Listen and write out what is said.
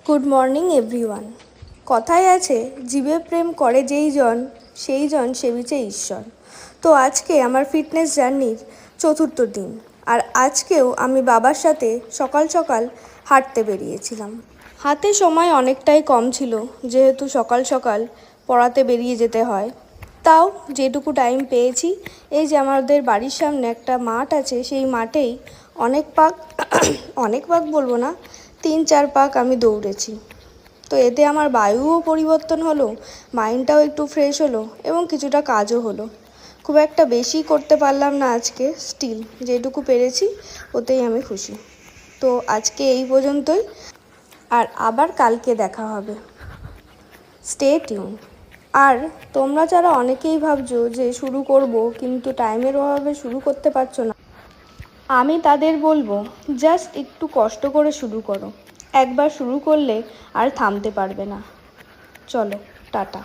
Good morning everyone. কথায় আছে, জীবে প্রেম করে যেই জন সেই জন সেবিছে ঈশ্বর। তো আজকে আমার ফিটনেস জার্নির চতুর্থ দিন, আর আজকেও আমি বাবার সাথে সকাল সকাল হাঁটতে বেরিয়েছিলাম। হাতে সময় অনেকটাই কম ছিল, যেহেতু সকাল সকাল পড়াতে বেরিয়ে যেতে হয়। তাও যেটুকু টাইম পেয়েছি, এই যে আমাদের বাড়ির সামনে একটা মাঠ আছে, সেই মাঠেই অনেক পাক বলবো না, 3-4 পাক আমি দৌড়েছি। তো এতে আমার বায়ুও পরিবর্তন হলো, মাইন্ডটাও একটু ফ্রেশ হলো এবং কিছুটা কাজও হলো। খুব একটা বেশি করতে পারলাম না আজকে, স্টিল যেটুকু পেরেছি ওতেই আমি খুশি। তো আজকে এই পর্যন্তই, আর আবার কালকে দেখা হবে। Stay tune. আর তোমরা যারা অনেকেই ভাবছো যে শুরু করব কিন্তু টাইমের অভাবে শুরু করতে পারছো না, আমি তাদের বলবো জাস্ট একটু কষ্ট করে শুরু করো। একবার শুরু করলে আর থামতে পারবে না। চলো, টাটা।